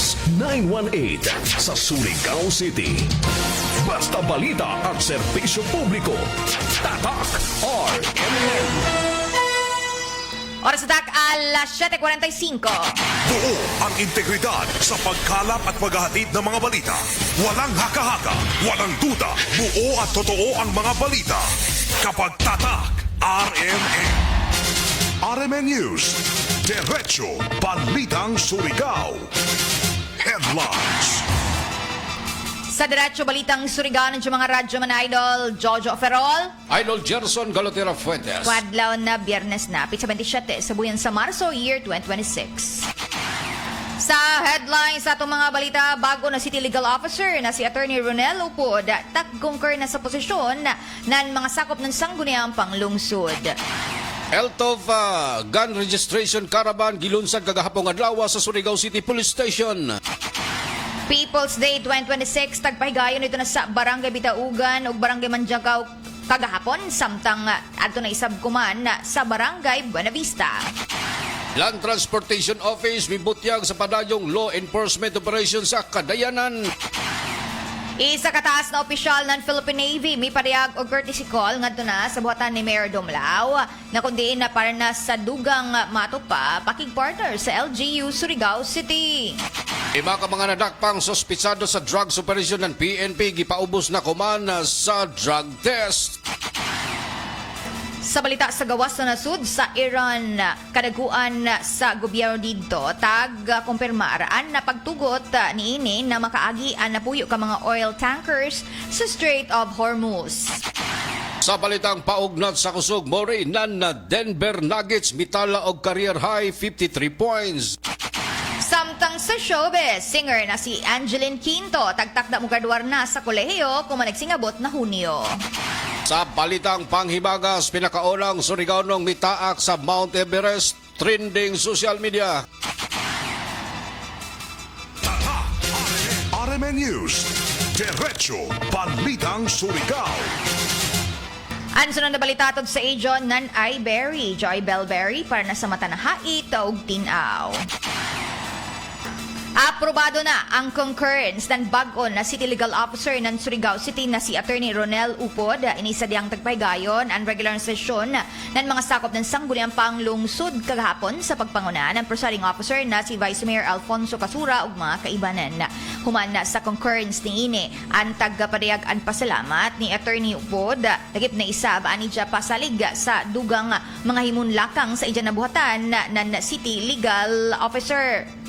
Plus 918 sa Surigao City. Basta balita at serbisyo publiko. Tatak RMN. Oras na alas 7:45. Buo ang integridad sa pagkalap at paghahatid ng mga balita. Walang haka-haka, walang duda. Buo at totoo ang mga balita. Kapag tatak, RMN. RMN News. Diretso Balitang Surigao. Headlines. Sa Diretso Balitang Surigao ng mga radyo man Idol Jojo Ferrol. Idol Gerson Galotera Fuentes. Kwadlaw na Biyernes na, Pitsa 27 sa buyan sa Marso, year 2026. Sa headlines sa itong mga balita, bago na City Legal Officer na si Attorney Ronel Upod, tag-concur na sa posisyon ng mga sakop ng sangguniang panglungsod. Eltov gun registration caravan gilunsad kagahapong adlaw sa Surigao City Police Station. People's Day 2026, tagpahigayon ito na sa Barangay Bitaugan ug Barangay Manjagaw kagahapon, samtang adto na isabkuman sa Barangay Buenavista. Land Transportation Office mibutyag sa padayong law enforcement operation sa Kadayanan. Isa kataas na opisyal ng Philippine Navy may parehag o courtesy call ngadto na sa buhatan ni Mayor Domlao na kundiin na para na sa dugang matupa pakigpartner sa LGU Surigao City. Ima ka mga nadakpang sospitsado sa drugs operation ng PNP gipaubos na kuman sa drug test. Sa balita sa gawas na nasud sa Iran, kadaguan sa gobyerno dito, tag-kumpirmaraan na pagtugot niini na makaagian na puyo ka mga oil tankers sa Strait of Hormuz. Sa balitang paugnat sa kusog, Mori nan na Denver Nuggets mitala og career high 53 points. Samtang sa showbiz, singer na si Angeline Quinto, tagtakda mo graduar na sa kolehiyo kung managsingabot na Hunyo. Sa balitang panghibagas, pinakaunang Surigaonong mitaak sa Mount Everest, trending social media. Tatak, RMN News. Diretso Balitang Surigao. Ang sunod na balitatod sa Ajon nan ay Berry, Joy Bellberry para na sa mata na hait o tinaw. Aprobado na ang concurrence ng bagon na City Legal Officer ng Surigao City na si Attorney Ronel Upod. Inisa diyang tagpaygayon ang regular sesyon ng mga sakop ng sangguniang panglungsod kagahapon sa pagpanguna ng presiding officer na si Vice Mayor Alfonso Casura ug mga kaibanan. Human na sa concurrence ni ini ang tagpadayag ang pasalamat ni Attorney Upod. Dagip na isa ba ani dya pasalig sa dugang mga himunlakang sa ija nabuhatan ng City Legal Officer.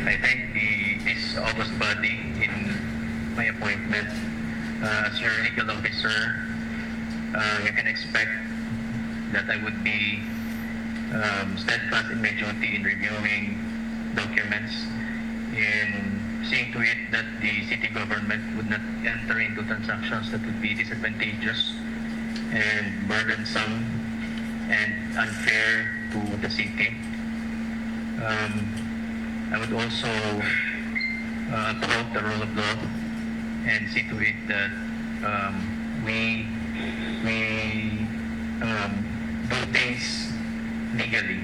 I thank this august body in my appointment as your legal officer. You can expect that I would be steadfast in my duty in reviewing documents, in seeing to it that the city government would not enter into transactions that would be disadvantageous and burdensome and unfair to the city. I would also uphold the rule of law and see to it that we do things legally.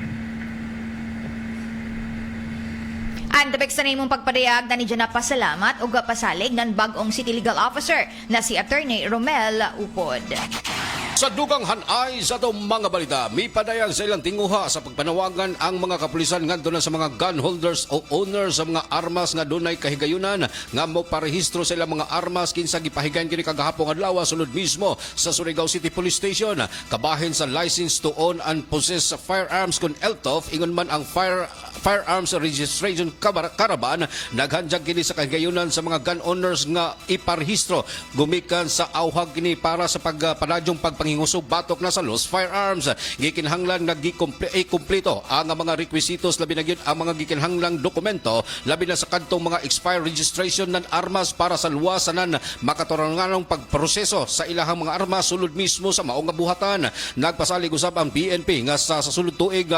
Ang tabik sa nimong pagpadayag na ni Jana pasalamat o pasalig ng bagong City Legal Officer na si Attorney Romel Upod. Sa dugang hanay sa itong mga balita, may padayag sa ilang tinguha sa pagpanawagan ang mga kapulisan ngadto na sa mga gun holders o owners sa mga armas nga dunay kahigayunan nga mo parehistro sa ilang mga armas kinsa gipahigayon kini kagahapon adlaw sulod mismo sa Surigao City Police Station. Kabahin sa license to own and possess firearms kun Eltov, ingon man ang firearms registration caravan naghanjag kini sa kahigayunan sa mga gun owners nga iparehistro gumikan sa awhag kini para sa pagpanadyong pagpangingusog batok na sa lost firearms. Gikinhanglan nagikumpleto ang mga requisitos labi na gyud ang mga gikinhanglang dokumento labi na sa kadtong mga expired registration ng armas para sa luwasanan makatoranganong pagproseso sa ilahang mga armas sulod mismo sa maong nga buhatan. Nagpasalig usab ang PNP nga sa sulod tuig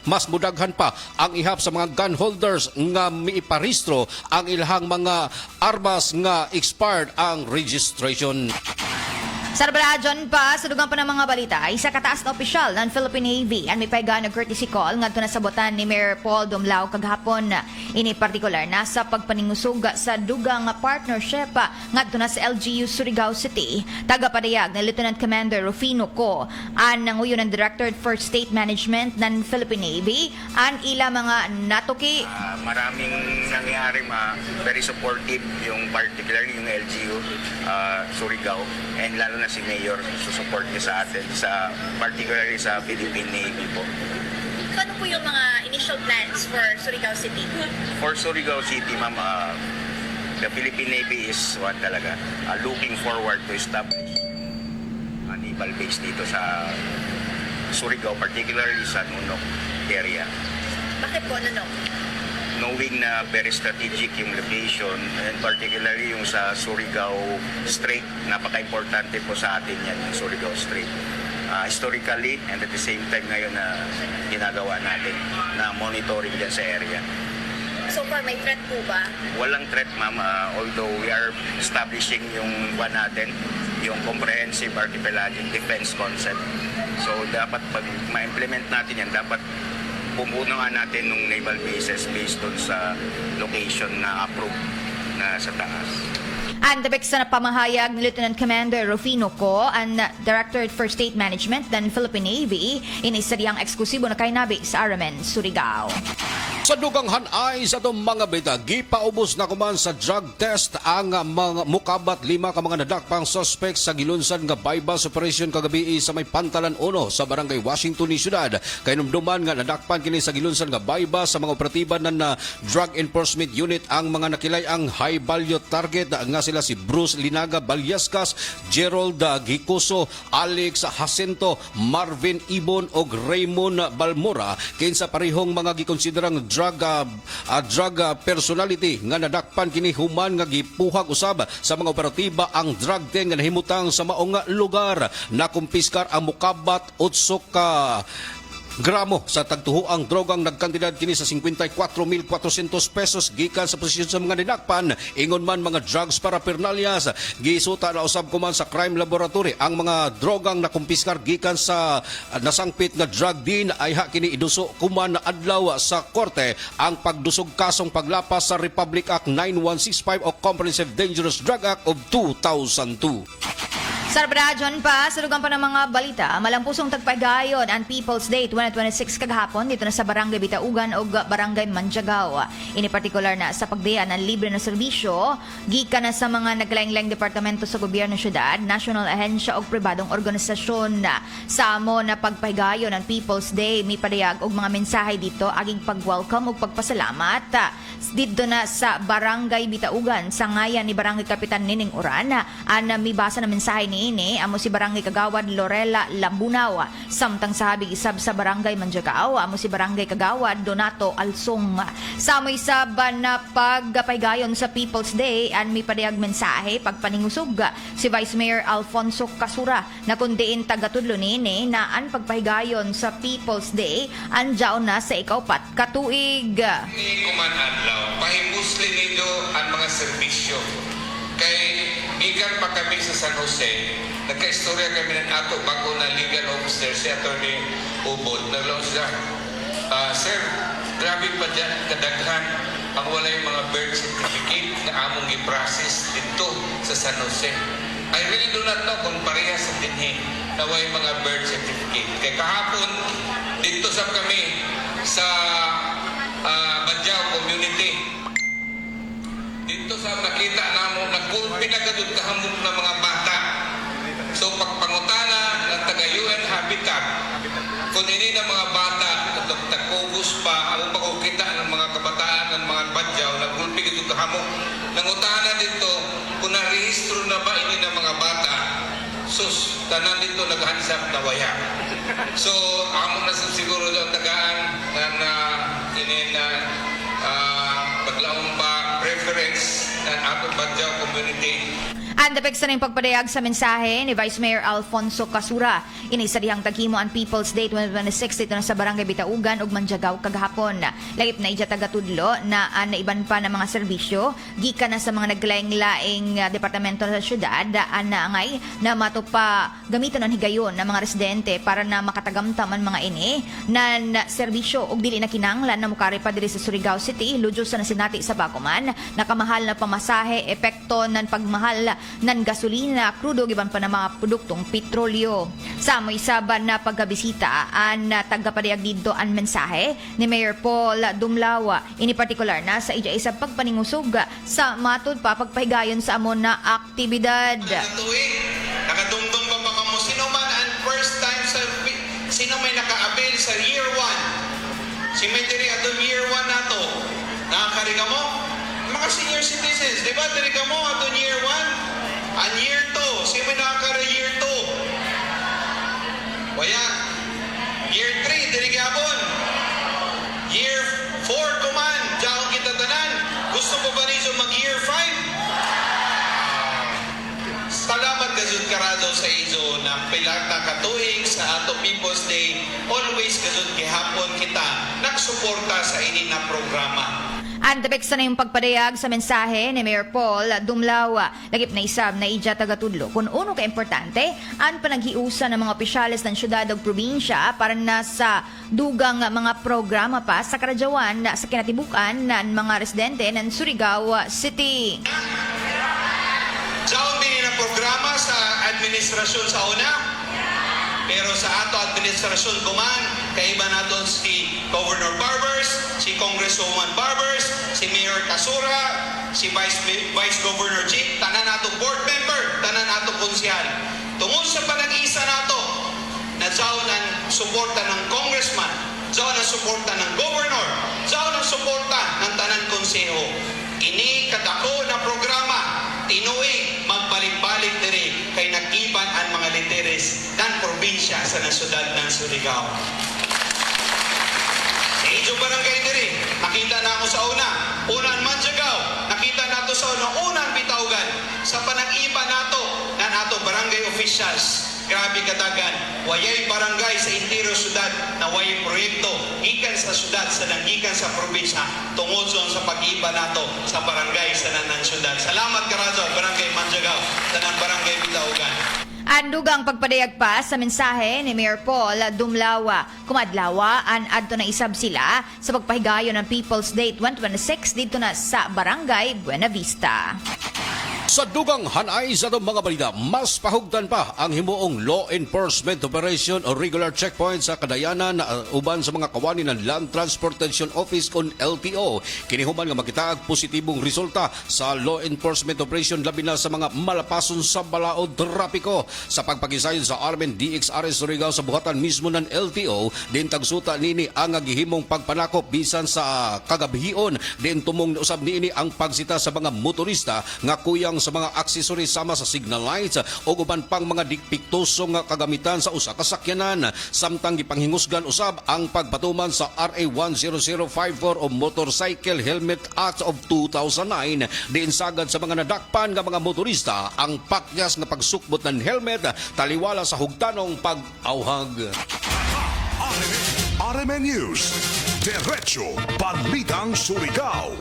mas mudaghan pa ang ihap sa mga gun holders nga miiparehistro ang ilahang mga armas nga expired ang registration. Sa Radyon pa, sa dugang pa ng mga balita, isa kataas na opisyal ng Philippine Navy ang may payga na courtesy call ngadto na sabotan ni Mayor Paul Dumlao kaghapon. Ini partikular na sa pagpaningusog sa dugang partnership ngadto na sa LGU Surigao City. Tagapadayag na Lieutenant Commander Rufino Co ang nanguyo ng Director for State Management ng Philippine Navy ang ila mga natuki. Maraming nangyari, very supportive yung particularly yung LGU Surigao, and lalo na si Mayor susupport niya sa atin, particularly sa Philippine Navy po. So ano po yung mga initial plans for Surigao City? For Surigao City, ma'am, the Philippine Navy is talaga looking forward to establish a naval base dito sa Surigao, particularly sa Nunok area. Bakit po Nunok? Knowing na very strategic yung location, and particularly yung sa Surigao Strait, napaka-importante po sa atin yan, yung Surigao Strait. Historically, and at the same time ngayon na ginagawa natin na monitoring dyan sa area. So far, may threat po ba? Walang threat, ma'am, although we are establishing yung natin, yung comprehensive archipelagic defense concept. So dapat pag ma-implement natin yan, dapat pumuno nga natin ng naval bases based on sa location na approved na sa taas. And the sa pamahayag ni Lieutenant Commander Rufino Co, ang Director for State Management ng Philippine Navy, inisadyang eksklusibo na kainabi sa Aramen, Surigao. Sa dugang hanay sa itong mga bita, gipaubos na kuman sa drug test ang mga mukabat 5 ka mga nadakpang suspect sa gilunsan nga bypass operation kagabi sa may Pantalan 1 sa barangay Washington ni Syudad. Kay numduman nga nadakpan kini sa gilunsan nga bypass sa mga operatiba ng Drug Enforcement Unit ang mga nakilay ang high value target nga sila si Bruce Linaga Balyascas, Gerald Gicoso, Alex Jacinto, Marvin Ibon o Raymond Balmora kinsa parehong mga gikonsiderang drug personality nga nadakpan kini human nga gipuhag usab sa mga operatiba ang drug den nga nahimutang sa maong lugar. Nakumpiskar ang mukabat 8 ka gramo sa tagtuhoang drogang nagkantidad kini sa 54,400 pesos gikan sa posisyon sa mga ninakpan. Ingon man mga drugs paraphernalias, gisuta na usab kuman sa crime laboratory ang mga drogang nakumpiskar gikan sa nasangpit nga drug din ay kini iduso kuman na adlaw sa korte ang pagdusog kasong paglapas sa Republic Act 9165 o Comprehensive Dangerous Drug Act of 2002. Sa Radyon pa, sa lugang pa ng mga balita, malampusong tagpagayon ang People's Day 2026 kagahapon dito na sa Barangay Bitaugan o Barangay Manjagaw. Ini partikular na sa pagdiyan ng libre na serbisyo, gikan na sa mga naglaing-laing departamento sa gobyerno syudad, national ahensya o pribadong organisasyon. Sa amo na pagpagayon ng People's Day, may padayag og mga mensahe dito aging pag-welcome o pagpasalamat. Dito na sa Barangay Bitaugan, sa ngayan ni Barangay Kapitan Nining Uran, may basa na mensahe ni amo si Barangay Kagawad Lorela Labunaw, samtang sahabig isab sa Barangay Manjagao amo si Barangay Kagawad Donato Alsong. Sa mo'y saban na pagpaygayon sa People's Day an may padayag mensahe pagpaningusog si Vice Mayor Alfonso Casura na kundiin tagatudlo nini na ang pagpaygayon sa People's Day anjaon na sa ikaupat katuig. Ni kuman adlaw pahimusli nido ang mga serbisyo kay gikan pa kami sa San Jose, nagka-istorya kami ng ato bago na legal officer si Atty. Ubod. Naglaon siya, Sir, grabe pa dyan kadaghan ang wala yung mga birth certificate na among i-process dito sa San Jose. I really do not know kung pareha sa dinhi na wala yung mga birth certificate. Kaya kahapon, dito sa kami sa Badjao Community, dito sa nakita namo nagkulpi na gadud kahamog ng mga bata. So pagpangutana ng taga-UN Habitat kung ini ng mga bata nagtagkubos pa ang pagkukita ng mga kabataan ng mga Badjao nagkulpi gadud kahamog. Nangutana dito kung narehistro na ba ini ng mga bata. Sus, tanan dito naghansap na waya. So amo na siguro ang tagaan na ini na paglaong pa preference ng atong Badjao community. Ang depeksa na yung pagpadayag sa mensahe ni Vice Mayor Alfonso Casura. Inisa dihang taghimo ang People's Day 2026 dito na sa Barangay Bitaugan ug Manjagaw kagahapon. Lagip na ija tagatudlo na naiban pa ng mga serbisyo gikan na sa mga naglaing-laing departamento sa syudad angay na matupa gamiton ang higayon ng mga residente para na makatagamtam ang mga ini na serbisyo ug dili na kinahanglan na mukari pa diri sa Surigao City lujos sa nasinati sa Bacoman nakamahal na pamasahe epekto ng pagmahal ng gasolina, krudo, giban pa ng mga produktong petrolyo. Sa amoy saban na pagkabisita, ang tagapadayag dito ang mensahe ni Mayor Paul Dumlawa. Ini partikular na sa isa pagpaningusog sa matod pa pagpahigayon sa amon na aktibidad. Nakadumdum pa ba kamo? Sino man ang first time sino may naka-avail sa year 1? Si may diri atong year 1 nato. Nakakariga mo? Mga senior citizens, di ba? Diri ka mo atong year 1? Ang year 2, si may nakakara year 2. Waya, year 3, diri gabon. Year 4, kuman, diyan kita tanan. Gusto mo ba rin mag year 5? Salamat kasud karado sa izo na pilata katuig sa ato People's Day. Always kasud gihapon kita nagsuporta sa ini na programa. Ang depeksa na yung pagpadayag sa mensahe ni Mayor Paul Dumlawa. Lagip na isab na ija tagatudlo kung uno ka importante ang panaghiusa ng mga opisyales ng syudad o probinsya para na sa dugang mga programa pa sa karadyawan sa kinatibukan ng mga residente ng Surigao City. Diyan din ang programa sa administrasyon sa una. Pero sa ato administrasyon kuman, kaiba naton si Governor Barbers, si Congresswoman Barbers, si Mayor Casura, si Vice Governor Chief, tanan nato board member, tanan nato konsyal. Tungod sa panag-isa nato, na daw ang suporta ng congressman, daw ang suporta ng governor, daw ang suporta ng tanan konseho. Ini kadako na programa, tinuig magbalik-balik diri kay nag-iban ang mga literes ng probinsya sa nasudad ng Surigao. Sa Ijo Barangay diri, nakita na ako sa unang Manjagaw, nakita nato sa unang Bitaugan, sa panag-iban nato ng ato barangay officials. Grabe kadagan, wayay barangay sa intero syudad na wayay proyekto gikan sa syudad sa gikan sa probinsya tungod sa pag-iba nato sa barangay sa nanan syudad. Salamat karazo barangay Manjagaw, tanan barangay Bitaugan. Andugang pagpadayag pa sa mensahe ni Mayor Paul Dumlawa. Kumadlawa an adto na isab sila sa pagpahigayon ng People's Day 2026 dito na sa Barangay Buena Vista. Sa dugang hanay sa itong mga balita, mas pahugdan pa ang himuong law enforcement operation o regular checkpoint sa kadayanan na uban sa mga kawani ng Land Transportation Office o LTO. Kinihuman nga makitaag positibong resulta sa law enforcement operation labi na sa mga malapason sa balaod trapiko. Sa pagpakisayon sa Armen DXRS Surigao sa buhatan mismo ng LTO, din tagsuta nini ang gihimong pagpanakop bisan sa kagabihion. Din tumong usab niini ang pagsita sa mga motorista nga kuyang sa mga accessories sama sa signal lights o uban pang mga dikpiktoso nga kagamitan sa usa ka sakyanan. Samtang gipanghingusgan usab ang pagpatuman sa RA 10054 o Motorcycle Helmet Act of 2009 diin sagad sa mga nadakpan nga mga motorista ang pakyas nga pagsukbot ng helmet taliwala sa hugtanong pag-awhag. RMN News, Diretso Balitang Surigao.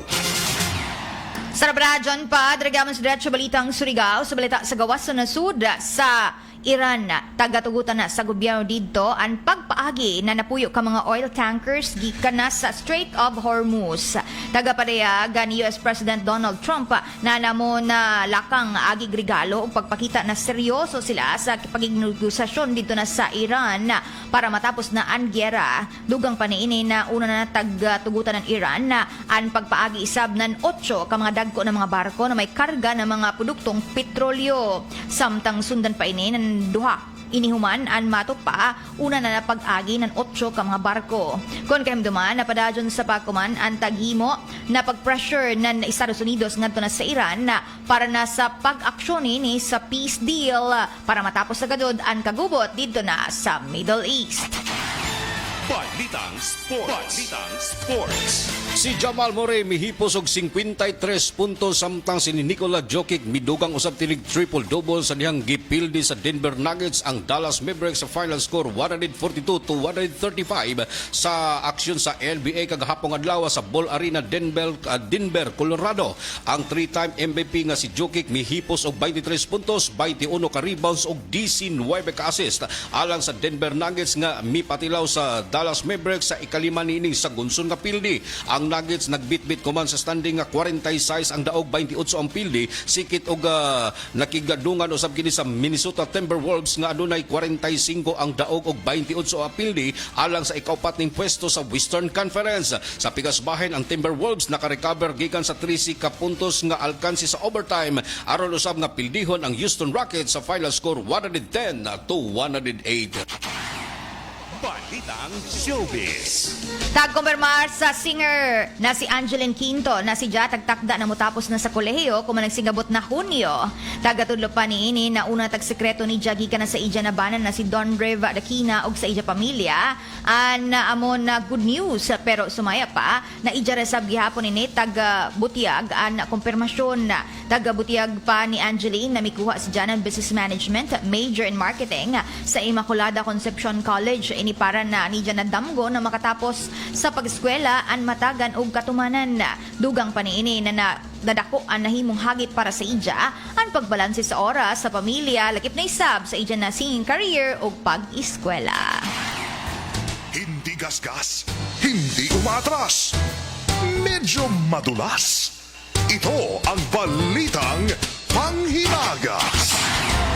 Sa Radyon pa, dragaman sa Diretso Balitang Surigao, sa balita sa gawas sa nasud sa Iran, tagatugutan na sa gobyerno dito ang pagpaagi na napuyo ka mga oil tankers gikan na sa Strait of Hormuz. Tagapadayag ni US President Donald Trump na namo na lakang agig regalo o pagpakita na seryoso sila sa pagignegosasyon dito na sa Iran para matapos na ang gyera. Dugang paniini na una na tagatugutan ng Iran na ang pagpaagi isab ng 8 ka mga dagko ng mga barko na may karga ng mga produktong petrolyo. Samtang sundan pa ini ng duha inihuman ang matupa una na napag-agi ng 8 ka mga barko. Kung kahimduman napadadyon sa pagkuman ang taghimo na pag-pressure ng Estados Unidos ngadto na sa Iran na para na sa pag-aksyon ni sa peace deal para matapos agad ang kagubot dito na sa Middle East. Balitang Sports. Si Jamal Murray mihipos og 53 puntos samtang si Nikola Jokic midugang usab tinig triple-double sa dihang gipildi sa Denver Nuggets ang Dallas Mavericks sa final score 142-135 sa aksyon sa NBA kagahapon adlaw sa Ball Arena Denver, Colorado. Ang 3-time MVP nga si Jokic mihipos og 23 puntos, 21 ka rebounds og 19 ka assist alang sa Denver Nuggets nga mipatilaw sa Dallas Mavericks sa ikalima niining sa gunson nga pildi. Ang Nuggets nagbitbit kuman sa standing nga 46 ang daog 28 ang pildi sikit og nakigadungan usab kini sa Minnesota Timberwolves nga adunay 45 ang daog og 28 ang pildi alang sa ikaupat ning pwesto sa Western Conference. Sa pigasbahen ang Timberwolves nakarecover gikan sa 13 ka puntos nga alkansi sa overtime aron usab nga pildihon ang Houston Rockets sa final score 110-108. Balitang Showbiz. Tagkumpirmar sa singer na si Angeline Quinto na si Ja tagtakda na mutapos na sa kolehiyo kung nagsigabot na Hunyo. Tagatudlo pa niini na una tagsekreto ni Ja gikan na sa ija na banan na si Don Reva Dakina og sa ija pamilya. Amon na good news pero sumaya pa na ija resab gihapon ni taga-butiag an kumpirmasyon na taga-butiag pa ni Angeline na mikuha si Ja ng Business Management major in marketing sa Immaculada Concepcion College. Ini para na ni Ja nadamgo na makatapos sa pag-eskwela an matagan og katumanan. Dugang pa niini na dadako ang nahimong hagit para sa ija ang pagbalanse sa oras sa pamilya lakip na isab sa ija na singing career o pag-eskwela. Hindi gasgas, hindi umatras, medyo madulas. Ito ang Balitang Panghimagas.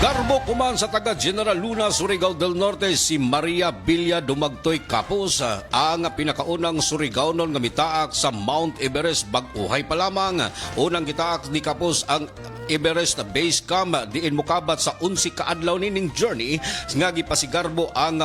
Garbo kuman sa taga General Luna, Surigao del Norte si Maria Villa Dumagtoy Capos ang pinakaunang Surigao-non nga mitaak sa Mount Everest bag-uhay pa lamang. Unang gitaak ni Capos ang Everest Base Camp diin mokabat sa 11 kaadlaw nining journey nga gipasigarbo ang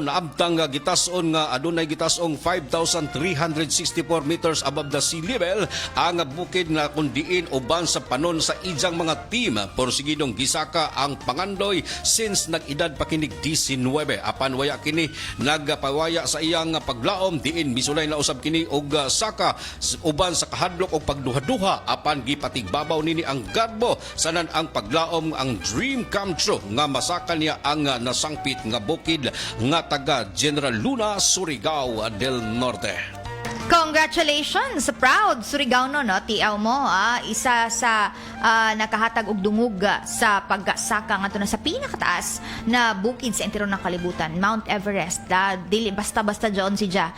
naabtang gitason nga adunay gitasong 5,364 meters above the sea level ang bukid na kundiin uban sa panon sa ijang mga team porsigidong gisaka ang pangandoy since nag-edad pa kinig 19 apan waya kini nagpawaya sa iyang paglaom diin misulay na usab kini og saka uban sa kahadlok og pagduha-duha apan gipatigbabaw nini ang garbo sanan ang paglaom ang dream come true nga masaka niya ang nasangpit nga bukid nga taga General Luna, Surigao del Norte. Congratulations! Proud Surigao-no, no? Tiaw mo, isa sa nakahatag og dungog sa pagsaka nga na sa pinakataas na bukid sa entero ng kalibutan, Mount Everest. Dili basta-basta dyan si Ja.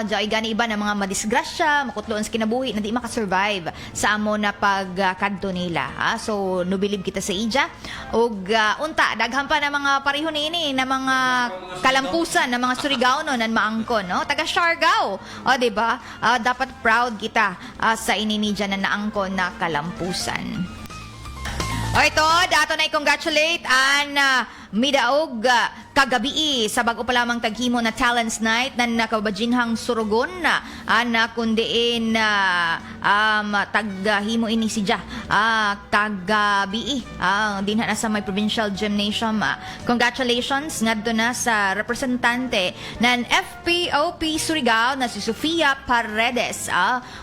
Dyan gani iba na mga madisgrasya, makutloon sa kinabuhi na di makasurvive sa amo na pagkadto nila. So, nubilib kita sa ija. Og unta, daghan pa na mga pareho nini, na mga kalampusan, na mga Surigao-no, na maangkon, no? Taga Siargao. O, diba? Dapat proud kita sa ininidya na naangkon na kalampusan. O ito, dato na i-congratulate ang midaog kagabi sa bago pa lamang taghimo na Talents Night na nakabajinhang surugon na kundiin taghimo ini si Ja kagabi din na sa may provincial gymnasium. Congratulations ngadto na sa representante ng FPOP Surigao na si Sofia Paredes.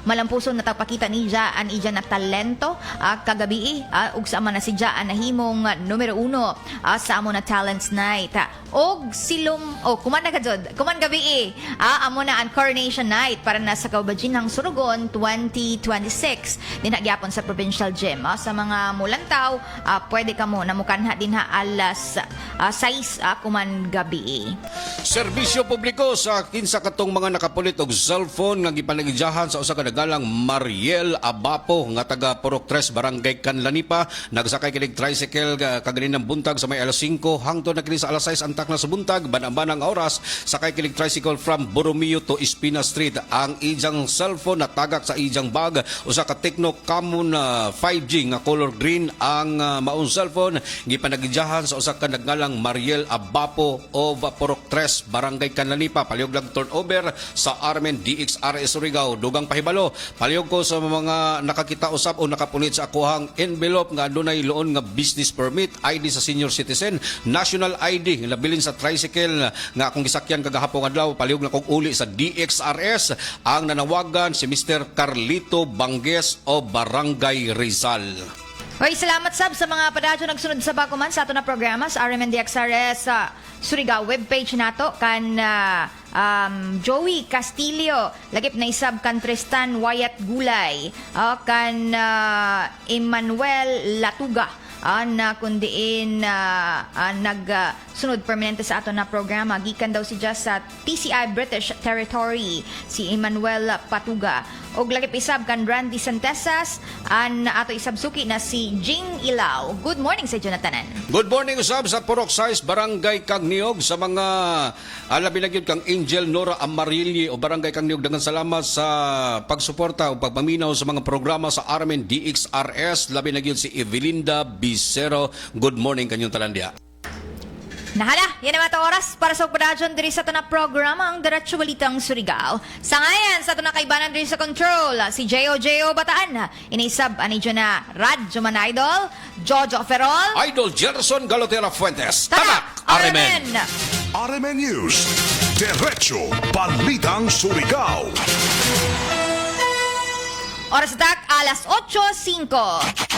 Malampuson na tagpakita ni Ja an ija na talento kagabi ug sa man na si Ja ang nahimong numero 1 sa amo na Talents Night. Og silom kuman na gajod kuman gabi amo na ang Coronation Night para na sa Kaubajinhang Surugon 2026 din gyapon sa Provincial Gym. Sa mga mulantaw pwede ka mo namukanha din alas 6 kuman gabi. Serbisyo publiko sa kinsa katong mga nakapulit og cellphone nga gipanagidyahan sa usa ka dagalang Mariel Abapo nga taga Purok 3 Barangay Canlanipa nagsakay kinig tricycle kaganinang buntag sa may alas 5 hangtod na kini sa alas 6 antak na sa buntag banang oras sakay kinig tricycle from Borromeo to Espina Street. Ang ijang cellphone natagak sa ijang bag usa ka Tecno Camon 5G nga color green ang maong cellphone gipanagidyahan sa usa ka nagnalang Mariel Abapo of Purok 3 Barangay Canlanipa. Palihog lang turnover sa Armen DXRS Surigao. Dugang pahibalo palihog ko sa mga nakakita usab o nakapulit sa akuhang envelope nga adunay loon nga business permit, ID sa senior citizen national ID labilin sa tricycle nga akong gisakyan kagahapon adlaw palihog na kog uli sa DXRS ang nanawagan si Mr. Carlito Banges o Barangay Rizal. Hoy, salamat sab sa mga padadyo nagsunod sa bakuman sa ato na programa sa RMNDXRS sa Surigao webpage nato kan Joey Castillo lagip na isab kan Tristan Wyatt Gulay kan Emmanuel Latuga na kundiin nagsunod permanente sa ato na programa gikan daw si just sa TCI British Territory si Emmanuel Patuga og lagip isab kan Randy Santesas ato isab suki na si Jing Ilaw. Good morning sa Jonathanan. Good morning usab sa Purok Size Barangay Kagniog sa mga labi na gyud kang Angel Nora Amarilli o Barangay Kagniog daghang salamat sa pagsuporta o pagpaminaw sa mga programa sa RMN DXRS labi na gyud si Evelinda Bicero. Good morning kanyong talandia. Nahala, yan ang mga oras para sa operasyon diri sa ito na programa ang Diretso Balitang Surigao. Sa ngayon, sa ito na kaibanan diri sa control, si J.O. Bataan, inisab ani dyan na Radyo Man Idol, Jojo Ferrol, Idol Gerson Galotera Fuentes. Tatak, RMN! RMN News. Diretso Balitang Surigao. Oras atak, alas 8:05.